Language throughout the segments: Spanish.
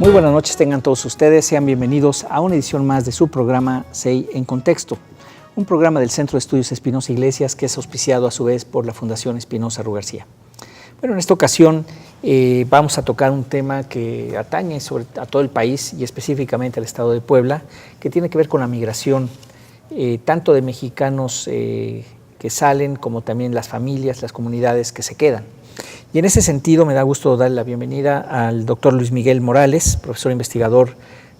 Muy buenas noches tengan todos ustedes, sean bienvenidos a una edición más de su programa CEI en Contexto, un programa del Centro de Estudios Espinosa Iglesias que es auspiciado a su vez por la Fundación Espinosa Ru García. Bueno, en esta ocasión vamos a tocar un tema que atañe a todo el país y específicamente al estado de Puebla, que tiene que ver con la migración, tanto de mexicanos que salen como también las familias, las comunidades que se quedan. Y en ese sentido me da gusto darle la bienvenida al doctor Luis Miguel Morales, profesor investigador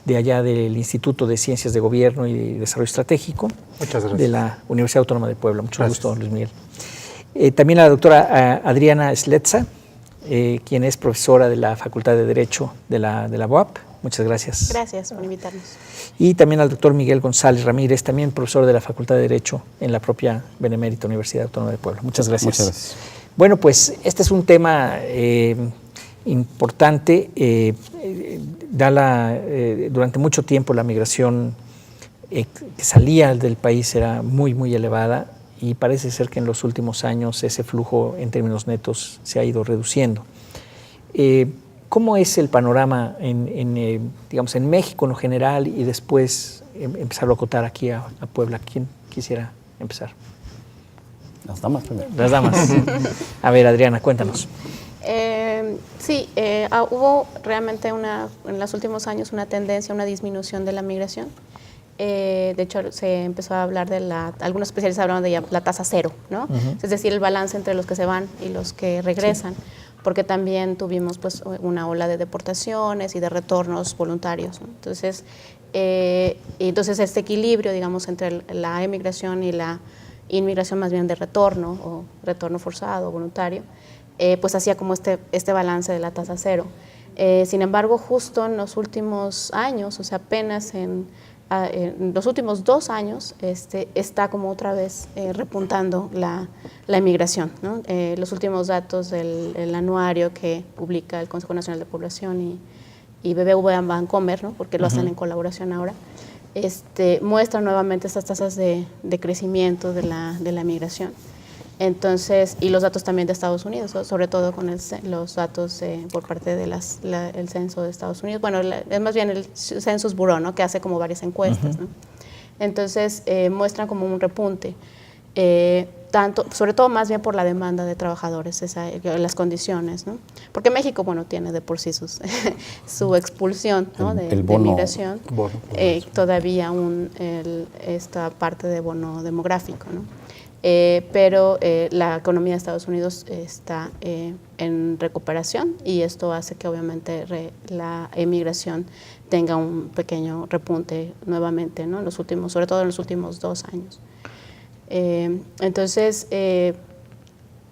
de allá del Instituto de Ciencias de Gobierno y Desarrollo Estratégico de la Universidad Autónoma de Puebla. Mucho gusto, Luis Miguel. También a la doctora Adriana Sletza, quien es profesora de la Facultad de Derecho de la UAP. Muchas gracias. Gracias por invitarnos. Y también al doctor Miguel González Ramírez, también profesor de la Facultad de Derecho en la propia Benemérita Universidad Autónoma de Puebla. Muchas gracias. Muchas gracias. Bueno, pues este es un tema importante. Durante mucho tiempo la migración que salía del país era muy elevada y parece ser que en los últimos años ese flujo en términos netos se ha ido reduciendo. ¿Cómo es el panorama digamos, en México en lo general y después empezarlo a acotar aquí a Puebla? ¿Quién quisiera empezar? Las damas primero. Las damas. A ver, Adriana, cuéntanos. Hubo realmente en los últimos años una tendencia, una disminución de la migración. De hecho, se empezó a hablar algunos especialistas hablaban de la tasa cero, ¿no? Es decir, el balance entre los que se van y los que regresan, porque también tuvimos pues, una ola de deportaciones y de retornos voluntarios, ¿no? Entonces, este equilibrio, digamos, entre la emigración y la inmigración más bien de retorno o retorno forzado o voluntario, pues hacía como este balance de la tasa cero. Sin embargo, justo en los últimos años, o sea, apenas en los últimos 2 años, está como otra vez repuntando la emigración, ¿no? Los últimos datos del anuario que publica el Consejo Nacional de Población y BBVA Bancomer, ¿no? Porque lo hacen en colaboración ahora, muestran nuevamente estas tasas de crecimiento de la migración. Entonces, y los datos también de Estados Unidos, sobre todo con los datos por parte del censo de Estados Unidos. Bueno, es más bien el Census Bureau, ¿no? Que hace como varias encuestas, ¿no? Entonces, muestran como un repunte, sobre todo más bien por la demanda de trabajadores, las condiciones, ¿no? Porque México, bueno, tiene de por sí su expulsión, ¿no? de migración, todavía esta parte de bono demográfico, ¿no? Pero la economía de Estados Unidos está en recuperación y esto hace que obviamente la emigración tenga un pequeño repunte nuevamente, ¿no? Sobre todo en los últimos 2 años. Entonces,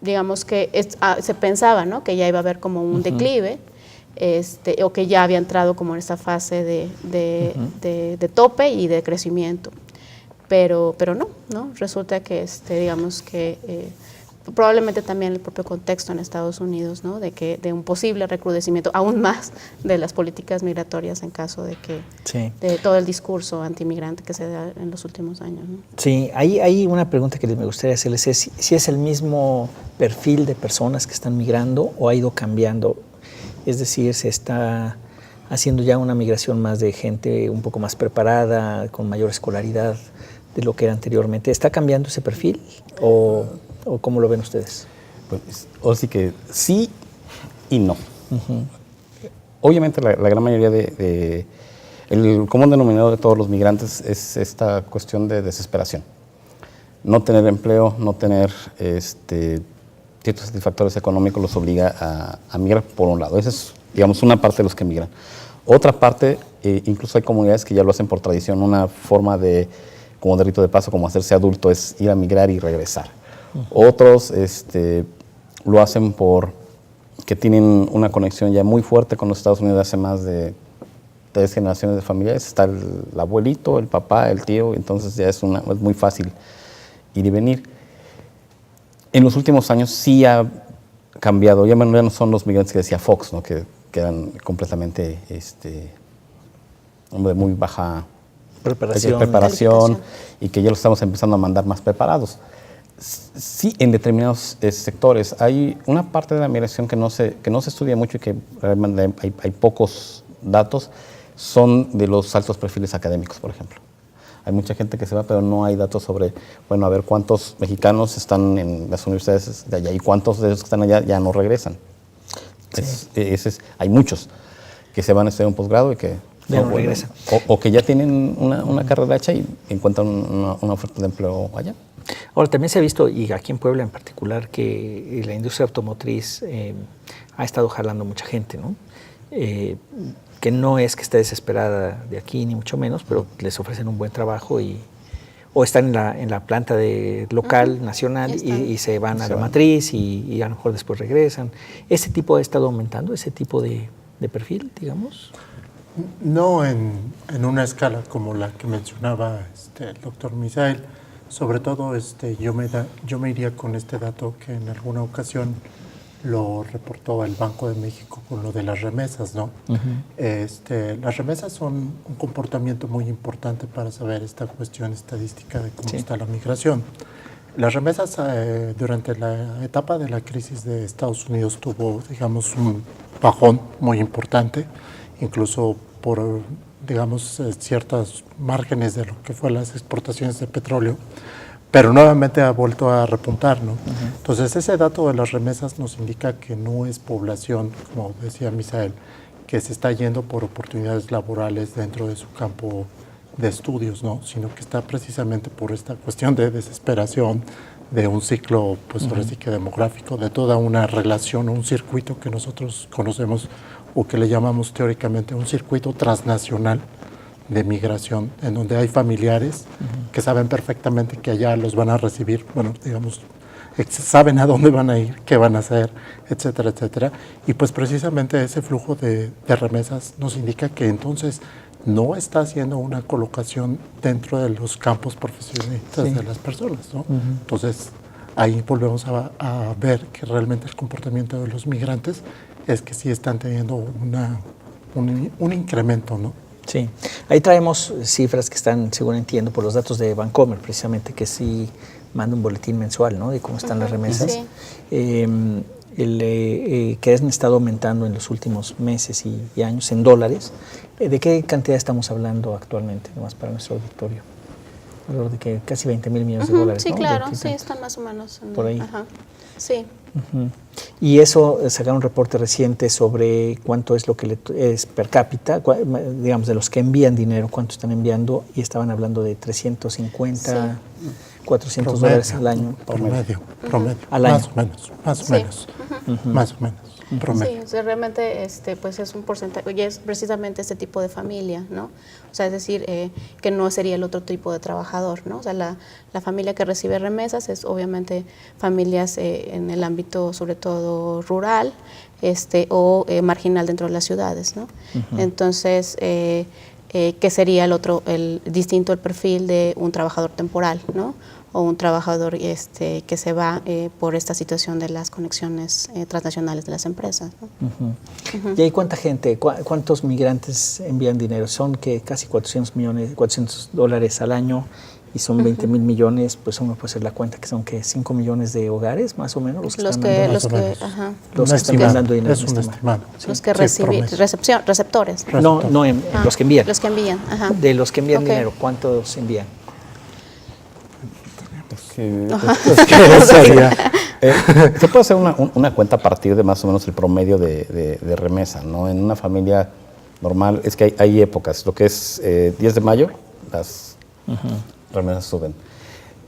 digamos que se pensaba, ¿no? Que ya iba a haber como un declive, o que ya había entrado como en esta fase de tope y de crecimiento. Pero no, resulta que digamos que probablemente también el propio contexto en Estados Unidos, ¿no? de un posible recrudecimiento aún más de las políticas migratorias en caso de que de todo el discurso antimigrante que se da en los últimos años, ¿no? Sí, hay una pregunta que me gustaría hacerles, si es el mismo perfil de personas que están migrando o ha ido cambiando, es decir, se está haciendo ya una migración más de gente un poco más preparada, con mayor escolaridad de lo que era anteriormente. ¿Está cambiando ese perfil o cómo lo ven ustedes? Pues, o sí que sí y no. Obviamente la gran mayoría el común denominador de todos los migrantes es esta cuestión de desesperación. No tener empleo, no tener ciertos satisfactores económicos los obliga a migrar por un lado. Esa es, digamos, una parte de los que migran. Otra parte, incluso hay comunidades que ya lo hacen por tradición, una forma como de rito de paso, como hacerse adulto, es ir a migrar y regresar. Otros lo hacen porque tienen una conexión ya muy fuerte con los Estados Unidos hace más de 3 generaciones de familiares. Está el abuelito, el papá, el tío, entonces ya es muy fácil ir y venir. En los últimos años sí ha cambiado, ya no son los migrantes que decía Fox, ¿no? que eran completamente de muy baja preparación y que ya lo estamos empezando a mandar más preparados. Sí, en determinados sectores hay una parte de la migración que no se estudia mucho y que realmente hay pocos datos son de los altos perfiles académicos, por ejemplo. Hay mucha gente que se va, pero no hay datos sobre, bueno, a ver cuántos mexicanos están en las universidades de allá y cuántos de esos que están allá ya no regresan. Sí. Hay muchos que se van a estudiar un posgrado y que no regresan. O que ya tienen una carrera hecha y encuentran una oferta de empleo allá. Ahora, también se ha visto, y aquí en Puebla en particular, que la industria automotriz ha estado jalando mucha gente, ¿no? Que no es que esté desesperada de aquí, ni mucho menos, pero les ofrecen un buen trabajo o están en la planta local, nacional, y se van a la matriz y a lo mejor después regresan. ¿Ese tipo ha estado aumentando, ese tipo de perfil, digamos? No en una escala como la que mencionaba el doctor Misael. Sobre todo yo me iría con este dato que en alguna ocasión lo reportó el Banco de México con lo de las remesas, ¿no? Las remesas son un comportamiento muy importante para saber esta cuestión estadística de cómo está la migración. Las remesas durante la etapa de la crisis de Estados Unidos tuvo, digamos, un bajón muy importante, incluso por, digamos, ciertos márgenes de lo que fue las exportaciones de petróleo, pero nuevamente ha vuelto a repuntar, ¿no? Entonces, ese dato de las remesas nos indica que no es población, como decía Misael, que se está yendo por oportunidades laborales dentro de su campo de estudios, ¿no? Sino que está precisamente por esta cuestión de desesperación, de un ciclo, pues ahora sí que demográfico, de toda una relación, un circuito que nosotros conocemos o que le llamamos teóricamente un circuito transnacional de migración, en donde hay familiares que saben perfectamente que allá los van a recibir, bueno, digamos, saben a dónde van a ir, qué van a hacer, etcétera, etcétera. Y pues precisamente ese flujo de remesas nos indica que entonces no está haciendo una colocación dentro de los campos profesionales de las personas, ¿no? Entonces, ahí volvemos a ver que realmente el comportamiento de los migrantes es que sí están teniendo un incremento, ¿no? Sí, ahí traemos cifras que están, según entiendo, por los datos de Bancomer, precisamente, que sí manda un boletín mensual, ¿no?, de cómo están las remesas, que han estado aumentando en los últimos meses y años en dólares. ¿De qué cantidad estamos hablando actualmente, nomás para nuestro auditorio? Alrededor de que casi 20,000 millones de dólares, sí, ¿no? claro, sí, están más o menos por ahí. Sí. Y eso, sacaron un reporte reciente sobre cuánto es lo que es per cápita, digamos, de los que envían dinero, cuánto están enviando, y estaban hablando de 350, 400 dólares al año. Promedio. Al año. Más o menos. Promedio. Sí, o sea, realmente pues es un porcentaje, y es precisamente este tipo de familia, ¿no? O sea, es decir, que no sería el otro tipo de trabajador, ¿no? O sea, la familia que recibe remesas es obviamente familias en el ámbito sobre todo rural o marginal dentro de las ciudades, ¿no? Entonces, que sería el distinto el perfil de un trabajador temporal, ¿no? O un trabajador que se va por esta situación de las conexiones transnacionales de las empresas, ¿no? ¿Y hay cuánta gente, cuántos migrantes envían dinero? Son que casi 400 dólares al año y son 20,000 millones, pues uno puede hacer la cuenta que son que 5 millones de hogares, más o menos, los que están mandando dinero. Es un estimado. Los que reciben, receptores. No, los que envían. Los que envían, De los que envían dinero, ¿cuántos envían? Se puede hacer una cuenta a partir de más o menos el promedio de remesa, ¿no? En una familia normal, es que hay épocas, lo que es 10 de mayo, las remesas suben.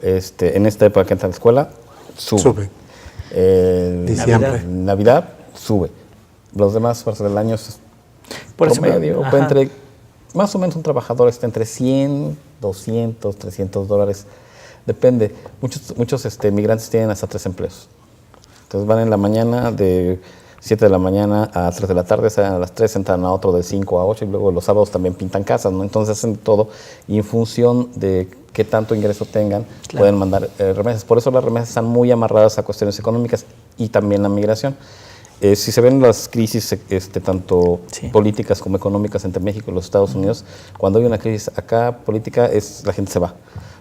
En esta época que entra a la escuela, sube. Diciembre. Navidad, sube. Los demás partes del año es promedio, entre, más o menos un trabajador está entre 100, 200, 300 dólares. Depende. Muchos migrantes tienen hasta 3 empleos. Entonces van en la mañana de 7 de la mañana a 3 de la tarde, salen a las 3, entran a otro de 5 a 8 y luego los sábados también pintan casas, ¿no? Entonces hacen todo y en función de qué tanto ingreso tengan, pueden mandar remesas. Por eso las remesas están muy amarradas a cuestiones económicas y también la migración. Si se ven las crisis tanto políticas como económicas entre México y los Estados Unidos, cuando hay una crisis acá política, la gente se va.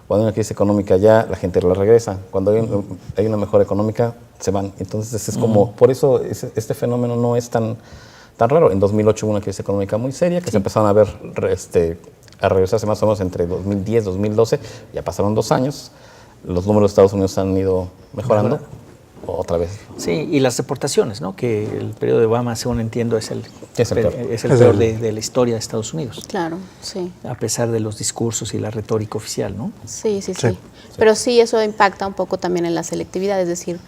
Cuando hay una crisis económica allá, la gente la regresa. Cuando hay una mejora económica, se van. Entonces es como, por eso este fenómeno no es tan tan raro. En 2008 hubo una crisis económica muy seria, que se empezaron a ver, a regresarse más o menos entre 2010 y 2012. Ya pasaron 2 años. Los números de Estados Unidos han ido mejorando. Otra vez. Sí, y las deportaciones, ¿no? Que el periodo de Obama, según entiendo, es el peor, peor de la historia de Estados Unidos. Claro, sí. A pesar de los discursos y la retórica oficial, ¿no? Sí. Pero sí, eso impacta un poco también en la selectividad, es decir,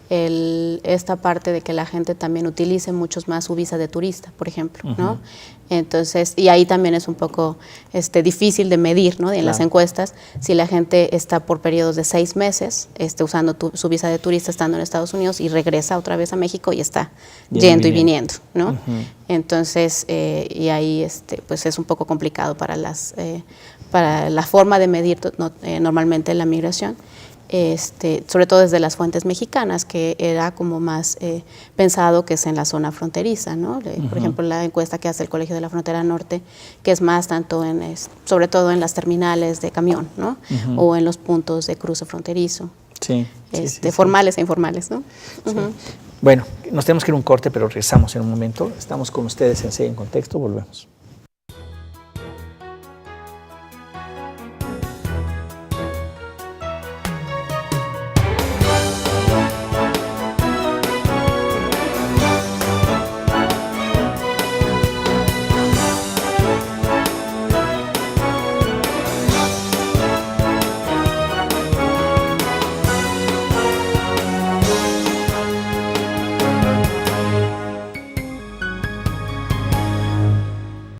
esta parte de que la gente también utilice mucho más su visa de turista, por ejemplo, ¿no? Entonces, y ahí también es un poco difícil de medir, ¿no? En las encuestas, si la gente está por periodos de 6 meses usando su visa de turista estando en Estados Unidos y regresa otra vez a México y está yendo y viniendo, ¿no? Entonces, y ahí pues es un poco complicado para la forma de medir normalmente la migración. Sobre todo desde las fuentes mexicanas, que era como más pensado que es en la zona fronteriza, ¿no? Por ejemplo, la encuesta que hace el Colegio de la Frontera Norte, que es más tanto sobre todo en las terminales de camión, ¿no? O en los puntos de cruce fronterizo. Sí. Formales e informales, ¿no? Sí. Bueno, nos tenemos que ir a un corte, pero regresamos en un momento. Estamos con ustedes en CEI en Contexto, volvemos.